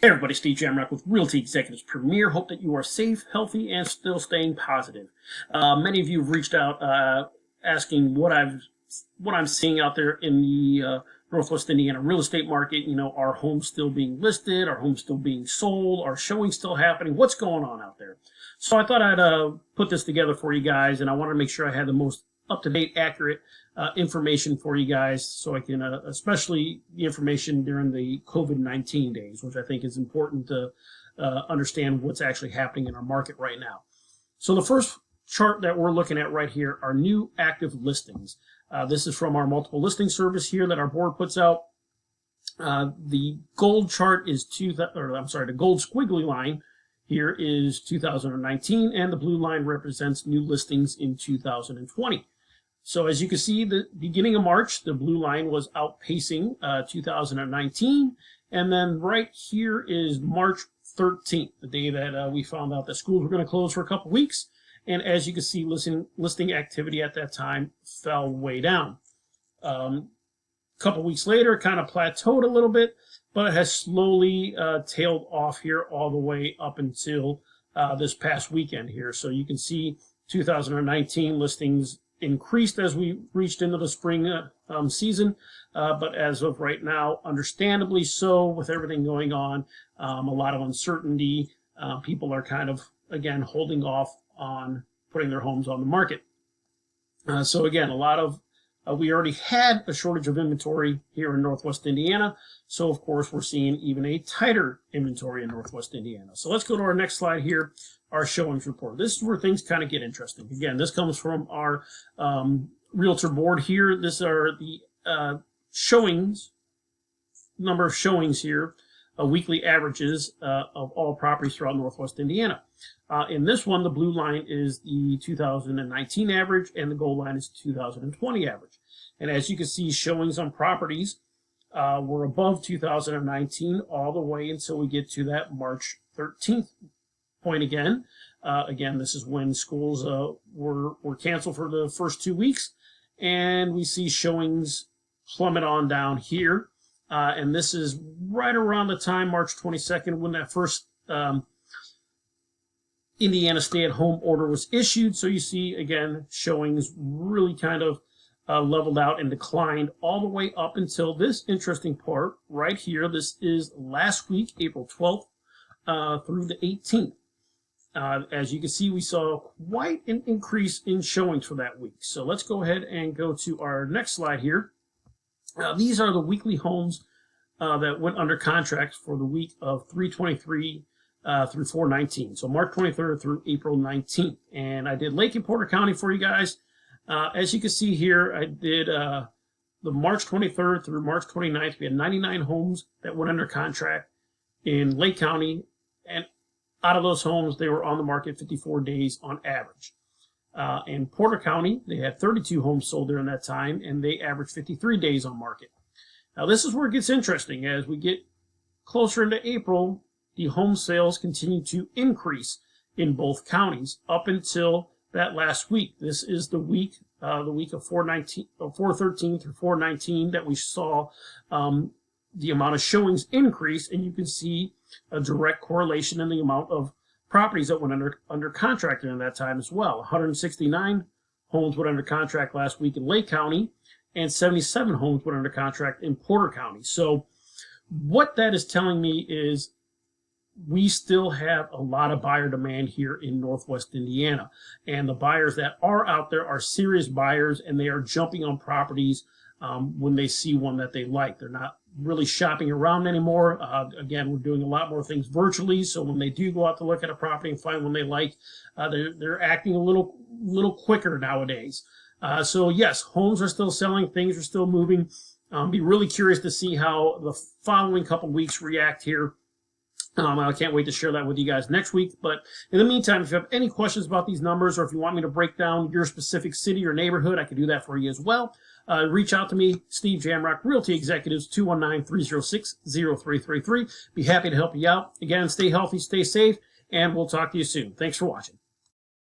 Hey everybody, Steve Jamrock with Realty Executives Premier. Hope that you are safe, healthy, and still staying positive. Many of you have reached out asking what I'm seeing out there in the Northwest Indiana real estate market. You know, are homes still being listed? Are homes still being sold? Are showings still happening? What's going on out there? So I thought I'd put this together for you guys, and I wanted to make sure I had the most up-to-date, accurate information for you guys, so I can, especially the information during the COVID-19 days, which I think is important to understand what's actually happening in our market right now. So the first chart that we're looking at right here are new active listings. This is from our multiple listing service here that our board puts out. The gold chart is the gold squiggly line here is 2019, and the blue line represents new listings in 2020. So as you can see, the beginning of March, the blue line was outpacing 2019. And then right here is March 13th, the day that we found out that schools were going to close for a couple weeks. And as you can see, listing activity at that time fell way down. A couple weeks later, it kind of plateaued a little bit, but it has slowly tailed off here all the way up until this past weekend here. So you can see 2019 listings increased as we reached into the spring season, but as of right now, understandably so, with everything going on, a lot of uncertainty, people are kind of, again, holding off on putting their homes on the market. So again, a lot of, we already had a shortage of inventory here in Northwest Indiana, so of course we're seeing even a tighter inventory in Northwest Indiana. So let's go to our next slide here, our showings report. This is where things kind of get interesting. Again, this comes from our realtor board here. These are the showings, number of showings here, weekly averages of all properties throughout Northwest Indiana. In this one, the blue line is the 2019 average, and the gold line is 2020 average. And as you can see, showings on properties were above 2019 all the way until we get to that March 13th point again. Again, this is when schools were canceled for the first 2 weeks, and we see showings plummet on down here. And this is right around the time, March 22nd, when that first Indiana stay-at-home order was issued. So you see, again, showings really kind of leveled out and declined all the way up until this interesting part right here. This is last week, April 12th through the 18th. As you can see, we saw quite an increase in showings for that week. So let's go ahead and go to our next slide here. These are the weekly homes that went under contract for the week of 3/23 through 4/19. So March 23rd through April 19th. And I did Lake and Porter County for you guys. As you can see here, I did the March 23rd through March 29th. We had 99 homes that went under contract in Lake County. And out of those homes, they were on the market 54 days on average. In Porter County, they had 32 homes sold during that time, and they averaged 53 days on market. Now, this is where it gets interesting. As we get closer into April, the home sales continue to increase in both counties up until that last week. This is the week of 4/13 through 4/19 that we saw the amount of showings increase, and you can see a direct correlation in the amount of properties that went under contract during that time as well. 169 homes went under contract last week in Lake County, and 77 homes went under contract in Porter County. So what that is telling me is we still have a lot of buyer demand here in Northwest Indiana. And the buyers that are out there are serious buyers, and they are jumping on properties when they see one that they like. They're not really shopping around anymore. Again, we're doing a lot more things virtually, so when they do go out to look at a property and find one they like, they're acting a little quicker nowadays. So yes, homes are still selling, things are still moving. Be really curious to see how the following couple weeks react here. I can't wait to share that with you guys next week. But in the meantime, if you have any questions about these numbers, or if you want me to break down your specific city or neighborhood, I can do that for you as well. Reach out to me, Steve Jamrock, Realty Executives, 219-306-0333. Be happy to help you out. Again, stay healthy, stay safe, and we'll talk to you soon. Thanks for watching.